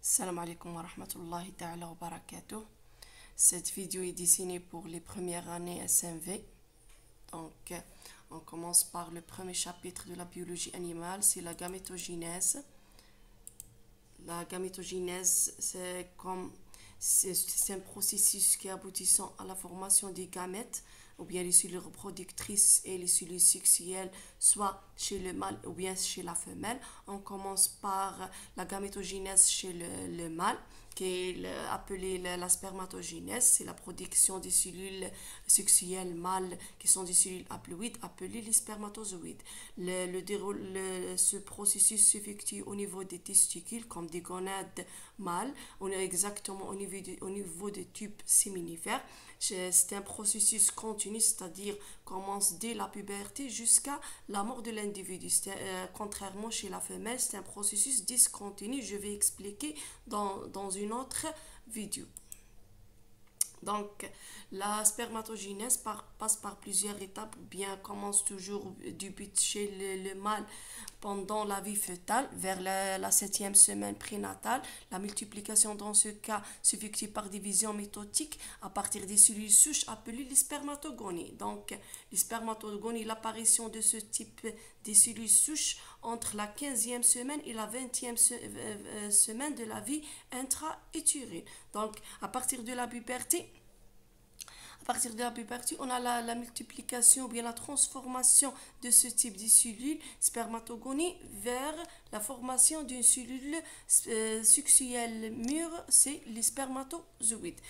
Salam alaikum wa rahmatullahi ta'ala wa barakatuh. Cette vidéo est dessinée pour les premières années SMV. Donc, on commence par le premier chapitre de la biologie animale, c'est la gamétogenèse. La gamétogenèse, c'est un processus qui aboutissant à la formation des gamètes, ou bien les cellules reproductrices et les cellules sexuelles, soit chez le mâle ou bien chez la femelle. On commence par la gamétogenèse chez le mâle, qui est appelée la spermatogénèse. C'est la production des cellules sexuelles mâles qui sont des cellules haploïdes appelées les spermatozoïdes. Ce processus s'effectue au niveau des testicules comme des gonades mâles, on est exactement au niveau des tubes séminifères. C'est un processus continu, c'est-à-dire commence dès la puberté jusqu'à la mort de l'individu. Contrairement chez la femelle, c'est un processus discontinu. Je vais expliquer dans une autre vidéo. Donc, la spermatogénèse passe par plusieurs étapes, ou bien commence toujours du but chez le mâle pendant la vie fœtale, vers la 7e semaine prénatale. La multiplication dans ce cas s'effectue par division métotique à partir des cellules souches appelées les spermatogonies. Donc, les spermatogonies, l'apparition de ce type des cellules souches entre la 15e semaine et la 20e semaine de la vie intra-utérine. Donc, à partir de la puberté, on a la multiplication ou bien la transformation de ce type de cellules spermatogonie vers la formation d'une cellule sexuelle mûre, c'est les spermatozoïdes.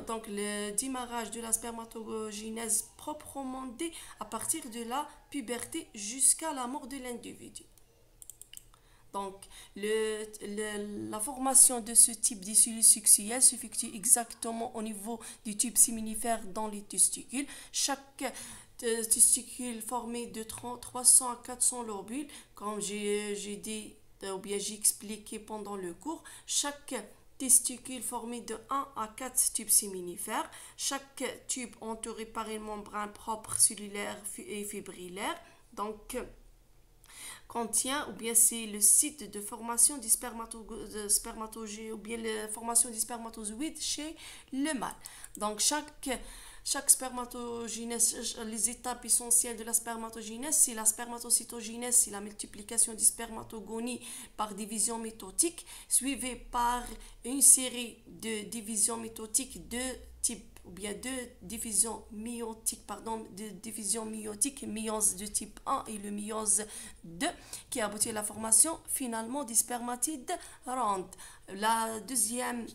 Donc, le démarrage de la spermatogénèse proprement dit à partir de la puberté jusqu'à la mort de l'individu. Donc, la formation de ce type de cellules sexuelles s'effectue exactement au niveau du tube séminifère dans les testicules. Chaque testicule formé de 300 à 400 lobules, comme j'ai dit ou bien j'ai expliqué pendant le cours. Chaque testicule formé de 1 à 4 tubes séminifères. Chaque tube entouré par une membrane propre cellulaire et fibrillaire. Donc, contient, ou bien c'est le site de formation des spermatogènes, ou bien la formation des spermatozoïdes chez le mâle. Donc, chaque spermatogénèse, les étapes essentielles de la spermatogénèse, c'est la spermatocytogénèse, c'est la multiplication des spermatogonies par division métotique, suivie par une série de divisions métotiques de type ou bien de division méiotique, méiose de type 1 et le méiose 2, qui aboutit à la formation finalement des spermatides rondes. La deuxième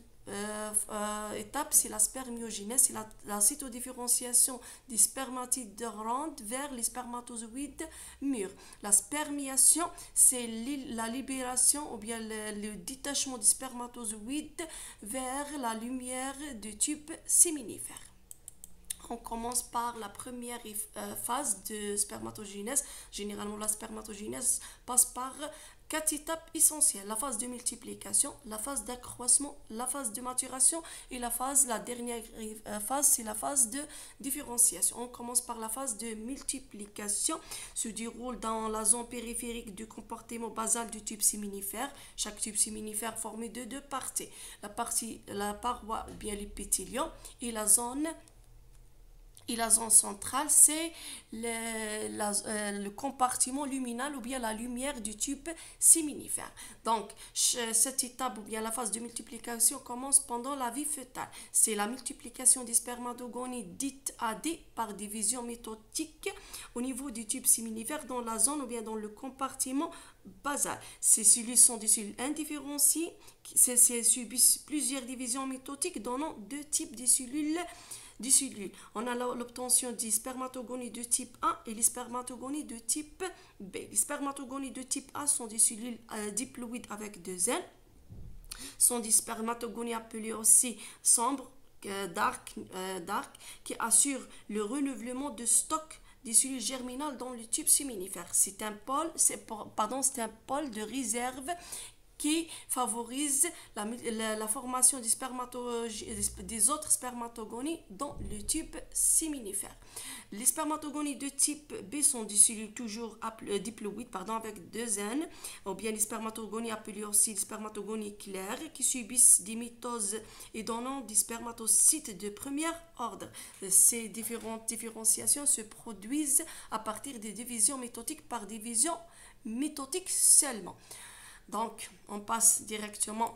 étape, c'est la spermiogénèse, c'est la cytodifférenciation des spermatides rondes vers les spermatozoïdes mûrs. La spermiation, c'est la libération ou bien le détachement des spermatozoïdes vers la lumière du tube séminifère. On commence par la première phase de spermatogénèse. Généralement, la spermatogénèse passe par 4 étapes essentielles: la phase de multiplication, la phase d'accroissement, la phase de maturation et la dernière phase, c'est la phase de différenciation. On commence par la phase de multiplication, se déroule dans la zone périphérique du compartiment basal du tube séminifère. Chaque tube séminifère formé de deux parties: la paroi ou bien l'épithélium et la zone centrale, c'est le compartiment luminal ou bien la lumière du tube séminifère. Donc, cette étape ou bien la phase de multiplication commence pendant la vie fœtale. C'est la multiplication des spermatogonies dite AD par division métotique au niveau du tube séminifère dans la zone ou bien dans le compartiment basal. Ces cellules sont des cellules indifférenciées. Subissent plusieurs divisions métotiques donnant deux types de cellules. On a l'obtention des spermatogonies de type 1 et les spermatogonies de type B. Les spermatogonies de type A sont des cellules diploïdes avec deux ailes, sont des spermatogonies appelées aussi sombres, dark, qui assurent le renouvellement de stock des cellules germinales dans le tube séminifère. C'est un pôle de réserve qui favorise la formation des autres spermatogonies dans le tube séminifère. Les spermatogonies de type B sont des cellules toujours diploïdes avec 2 N, ou bien les spermatogonies appelées aussi les spermatogonies claires qui subissent des mitoses et donnant des spermatocytes de premier ordre. Ces différentes différenciations se produisent à partir des divisions mitotiques par division mitotique seulement. Donc, on passe directement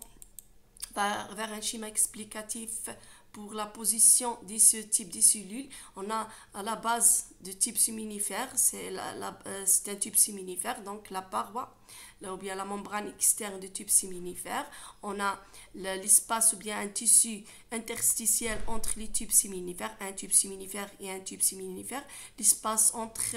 vers un schéma explicatif pour la position de ce type de cellules. On a à la base de type séminifère, c'est un tube séminifère, donc la paroi, ou bien la membrane externe du tube séminifère. On a l'espace ou bien un tissu interstitiel entre les tubes séminifères, un tube séminifère et un tube séminifère. L'espace entre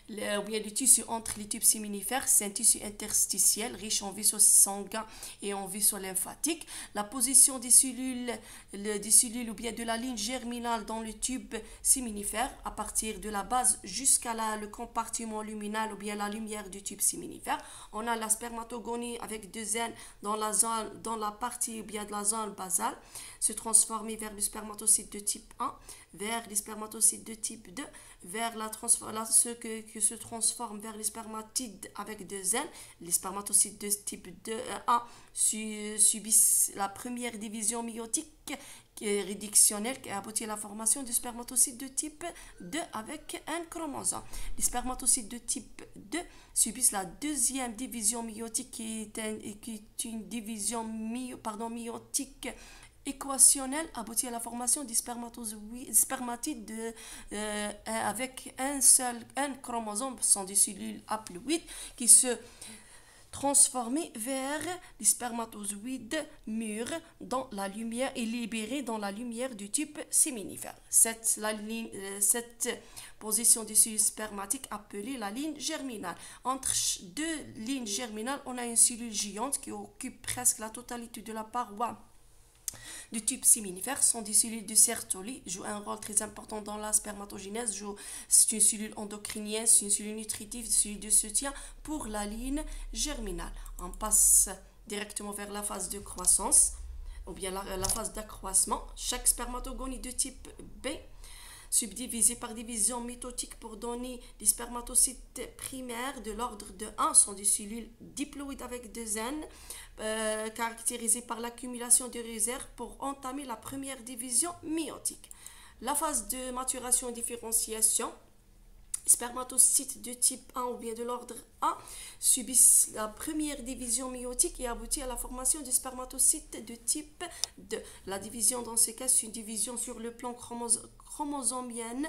ou bien le tissu entre les tubes séminifères, c'est un tissu interstitiel riche en vaisseaux sanguins et en vaisseaux lymphatiques. La position des cellules ou bien de la ligne germinale dans le tube séminifère à partir de la base jusqu'à le compartiment luminal ou bien la lumière du tube séminifère. On a la spermatogonie avec 2 N dans la partie ou bien de la zone basale, se transformer vers le spermatocyte de type 1, vers les spermatocytes de type 2, vers ceux qui se transforment vers les spermatides avec 2 N. Les spermatocytes de type 1 subissent la première division méiotique réductionnelle qui aboutit à la formation du spermatocyte de type 2 avec un chromosome. Les spermatocytes de type 2 subissent la deuxième division méiotique qui est une division méiotique équationnelle aboutit à la formation des spermatides avec un chromosome, sont des cellules haploïdes qui se transformer vers les spermatozoïdes mûrs dans la lumière et libérés dans la lumière du tube séminifère. Cette position des cellules spermatiques appelée la ligne germinale. Entre 2 lignes germinales, on a une cellule géante qui occupe presque la totalité de la paroi du tube séminifère. Sont des cellules de Sertoli, jouent un rôle très important dans la spermatogénèse. C'est une cellule endocrinienne, c'est une cellule nutritive, une cellule de soutien pour la ligne germinale. On passe directement vers la phase de croissance ou bien la phase d'accroissement. Chaque spermatogonie de type B subdivisés par division mitotique pour donner des spermatocytes primaires de l'ordre de 1 sont des cellules diploïdes avec 2 N caractérisées par l'accumulation de réserves pour entamer la première division méiotique. La phase de maturation et différenciation. Spermatocytes de type 1 ou bien de l'ordre A subissent la première division méiotique et aboutit à la formation des spermatocytes de type 2. La division dans ce cas, c'est une division sur le plan chromosomienne,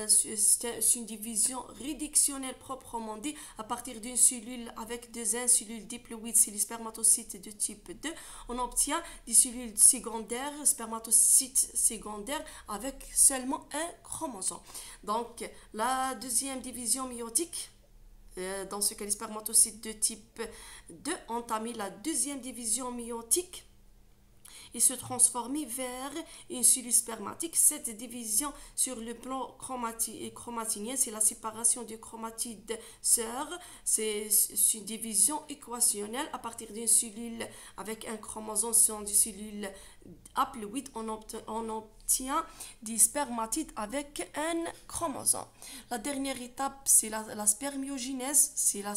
c'est une division réductionnelle proprement dit à partir d'une cellule avec 2 N, cellule diploïde, c'est les spermatocytes de type 2. On obtient des cellules secondaires, spermatocytes secondaires avec seulement un chromosome. Donc, la deuxième division méiotique, dans ce cas, les spermatocytes de type 2 entament la deuxième division méiotique et se transformer vers une cellule spermatique. Cette division sur le plan chromatinien, c'est la séparation des chromatides sœurs. C'est une division équationnelle à partir d'une cellule avec un chromosome sur des cellules haploïdes. On obtient des spermatides avec un chromosome. La dernière étape, c'est la spermiogénèse, c'est la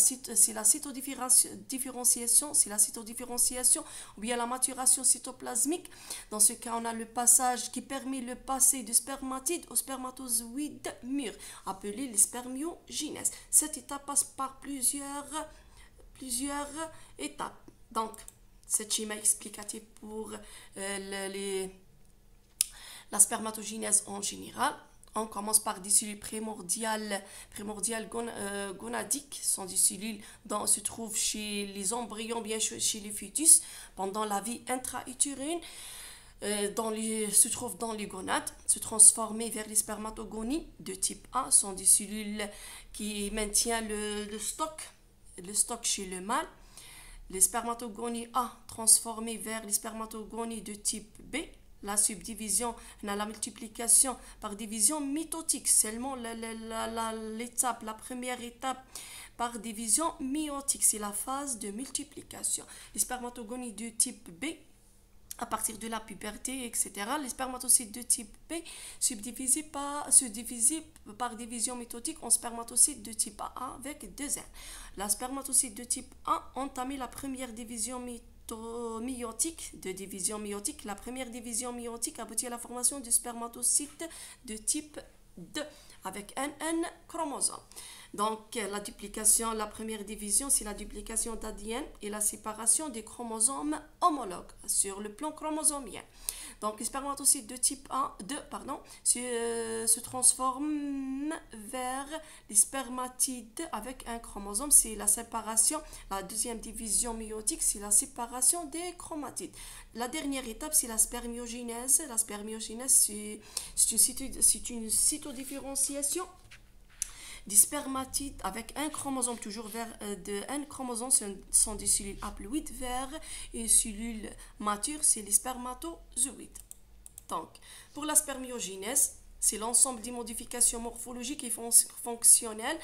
cytodifferenciation, ou bien la maturation cytoplasmique. Dans ce cas, on a le passage qui permet le passé de spermatides aux spermatozoïdes mûrs, appelé les spermiogénèse. Cette étape passe par plusieurs étapes. Donc, ce schéma explicatif pour la spermatogénèse en général. On commence par des cellules primordiales gonadiques. Ce sont des cellules dont se trouvent chez les embryons, bien chez les fœtus, pendant la vie intra-utérine. Se trouvent dans les gonades, se transformer vers les spermatogonies de type A sont des cellules qui maintiennent le stock chez le mâle. Les spermatogonies A transformées vers les spermatogonies de type B. La subdivision, la multiplication par division mitotique. Seulement la première étape par division méiotique. C'est la phase de multiplication. Les spermatogonie de type B, à partir de la puberté, etc. Les spermatocytes de type B se divisent par division méitotique en spermatocytes de type A avec 2 N. La spermatocyte de type A entamé la première division méiotique. La première division méiotique aboutit à la formation du spermatocyte de type 2 avec un N chromosome. Donc, la première division, c'est la duplication d'ADN et la séparation des chromosomes homologues sur le plan chromosomien. Donc, les spermatocytes de type 2 se transforment vers les spermatides avec un chromosome. C'est la séparation. La deuxième division méiotique, c'est la séparation des chromatides. La dernière étape, c'est la spermiogenèse. La spermiogenèse, c'est une cytodifferenciation des spermatides avec un chromosome toujours un chromosome sont des cellules haploïdes vers une cellule mature, c'est les spermatozoïdes. Donc, pour la spermiogenèse, c'est l'ensemble des modifications morphologiques et fonctionnelles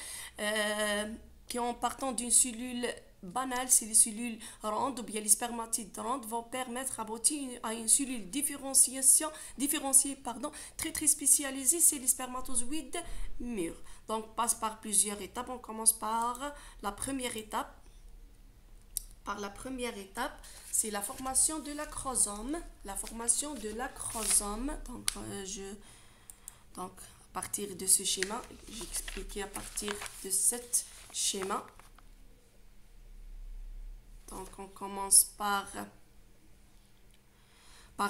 qui en partant d'une cellule banale, c'est les cellules rondes ou bien les spermatides rondes vont permettre d'aboutir à une cellule différenciée, très spécialisée, c'est les spermatozoïdes mûrs. Donc, passe par plusieurs étapes. On commence par la première étape. C'est la formation de l'acrosome. Donc, à partir de ce schéma, j'ai expliqué à partir de ce schéma. Donc, on commence par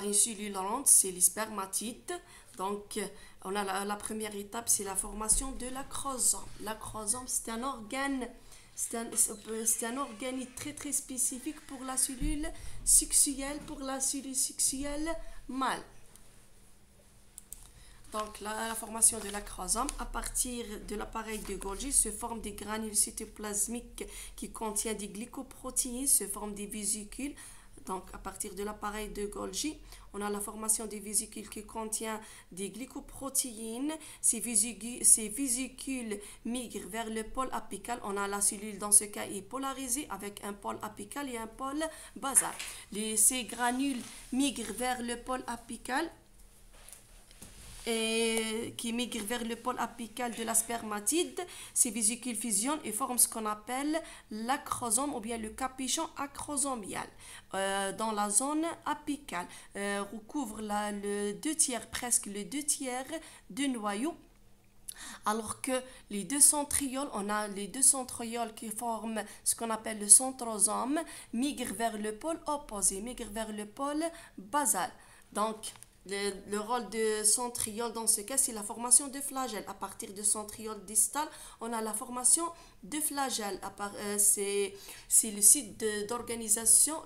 une cellule ronde, c'est les spermatides. Donc, on a la première étape, c'est la formation de l'acrosome. L'acrosome, c'est un organe, très spécifique pour la cellule sexuelle, mâle. Donc, la formation de l'acrosome, à partir de l'appareil de Golgi, se forment des granules cytoplasmiques qui contiennent des glycoprotéines, se forment des vésicules. Donc, à partir de l'appareil de Golgi, on a la formation des vésicules qui contiennent des glycoprotéines. Ces vésicules migrent vers le pôle apical. On a la cellule, dans ce cas, est polarisée avec un pôle apical et un pôle basal. Ces granules migrent vers le pôle apical qui migrent vers le pôle apical de la spermatide. Ces vésicules fusionnent et forment ce qu'on appelle l'acrosome ou bien le capuchon acrosomial dans la zone apicale. Recouvre presque le 2/3 du noyau. Alors que les deux centrioles, on a les deux centrioles qui forment ce qu'on appelle le centrosome, migrent vers le pôle opposé, migrent vers le pôle basal. Donc, le rôle de centriole dans ce cas, c'est la formation de flagelle. À partir de centriole distal, on a la formation de flagelle. C'est le site d'organisation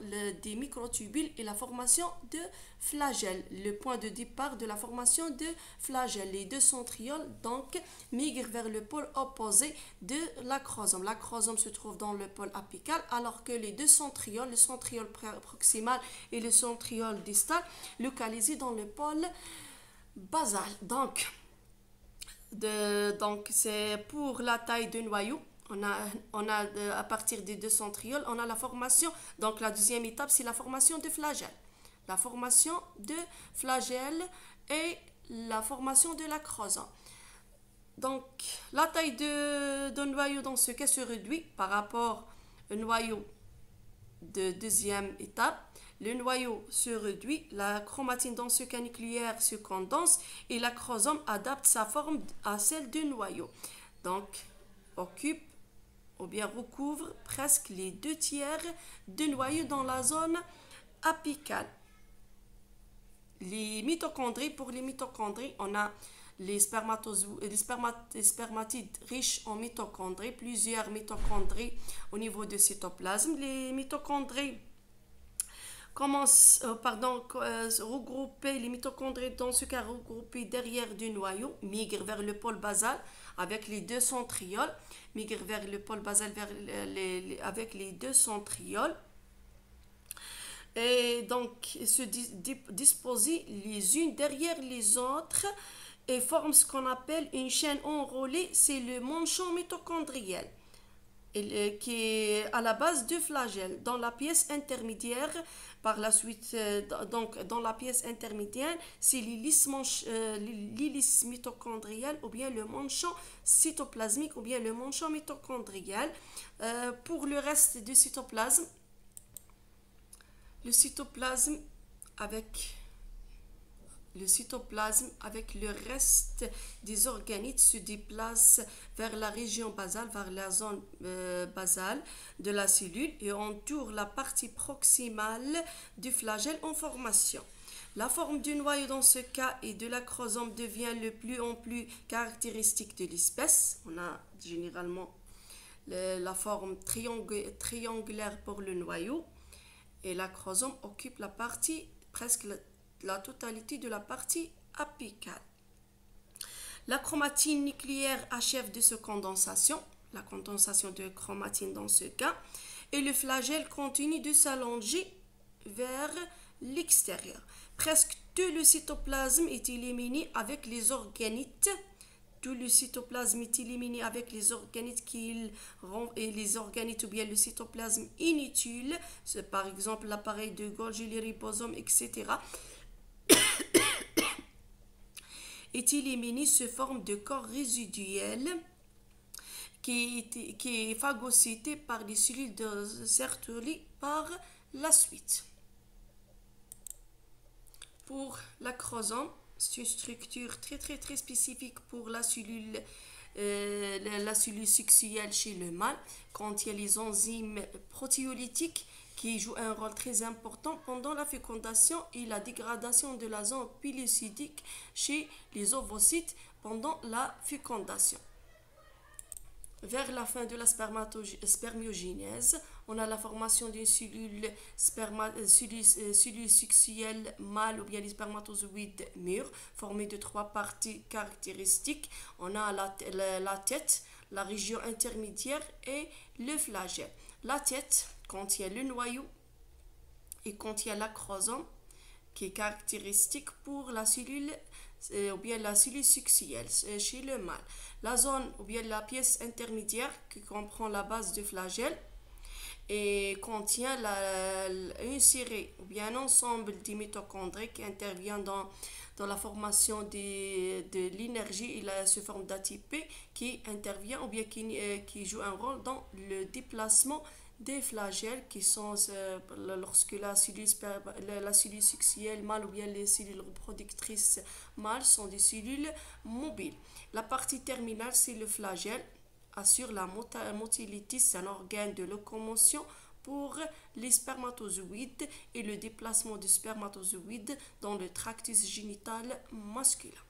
des microtubules et la formation de flagelle. Le point de départ de la formation de flagelle. Les deux centrioles, donc, migrent vers le pôle opposé de l'acrosome. L'acrosome se trouve dans le pôle apical, alors que les deux centrioles, le centriole proximal et le centriole distal, localisés dans le pôle basal. Donc, c'est pour la taille de noyau. On a à partir des deux centrioles, on a la formation. Donc, la deuxième étape, c'est la formation de flagelle. La formation de flagelle et la formation de l'acrosome. Donc, la taille d'un noyau dans ce cas se réduit par rapport au noyau de deuxième étape. Le noyau se réduit, la chromatine dans ce cas nucléaire se condense et l'acrosome adapte sa forme à celle du noyau. Donc, occupe ou bien recouvre presque les 2/3 du noyau dans la zone apicale. Pour les mitochondries, on a les spermatides riches en mitochondries, plusieurs mitochondries au niveau du cytoplasme. Les mitochondries les mitochondries dans ce cas regroupées derrière du noyau, migrent vers le pôle basal avec les deux centrioles, avec les deux centrioles. Et donc, se disposer les unes derrière les autres et forment ce qu'on appelle une chaîne enrôlée, c'est le manchon mitochondriel. qui est à la base du flagelle. Dans la pièce intermédiaire, par la suite, donc dans la pièce intermédiaire, c'est l'hélice mitochondriale ou bien le manchon cytoplasmique ou bien le manchon mitochondrial. Pour le reste du cytoplasme, le cytoplasme avec le reste des organites se déplace vers la région basale, vers la zone basale de la cellule et entoure la partie proximale du flagelle en formation. La forme du noyau dans ce cas et de l'acrosome devient de plus en plus caractéristique de l'espèce. On a généralement la forme triangulaire pour le noyau et l'acrosome occupe la partie presque la totalité de la partie apicale. La chromatine nucléaire achève de sa condensation, la condensation de chromatine dans ce cas, et le flagelle continue de s'allonger vers l'extérieur. Presque tout le cytoplasme est éliminé avec les organites. Tout le cytoplasme est éliminé avec les organites et les organites ou bien le cytoplasme inutile, par exemple l'appareil de Golgi, les ribosomes, etc. est éliminé sous forme de corps résiduel qui est phagocyté par les cellules de Sertoli par la suite. Pour l'acrosome, c'est une structure très spécifique pour la cellule sexuelle chez le mâle, quand il y a les enzymes protéolytiques qui jouent un rôle très important pendant la fécondation et la dégradation de l'azone polycydique chez les ovocytes pendant la fécondation. Vers la fin de la spermiogenèse, on a la formation d'une cellule sexuelle mâle ou bien les spermatozoïdes mûrs, formés de 3 parties caractéristiques. On a la tête, la région intermédiaire et le flagelle. La tête contient le noyau et contient l'acrosome qui est caractéristique pour la cellule ou bien la cellule sexuelle chez le mâle. La zone ou bien la pièce intermédiaire qui comprend la base du flagelle et contient une série ou bien un ensemble de mitochondries qui intervient dans la formation de l'énergie et sous forme d'ATP qui intervient ou bien qui joue un rôle dans le déplacement des flagelles qui sont lorsque la cellule sexuelle mâle ou bien les cellules reproductrices mâles sont des cellules mobiles. La partie terminale, c'est le flagelle, assure la motilité, c'est un organe de locomotion pour les spermatozoïdes et le déplacement des spermatozoïdes dans le tractus génital masculin.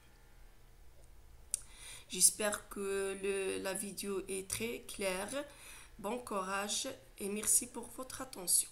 J'espère que la vidéo est très claire. Bon courage et merci pour votre attention.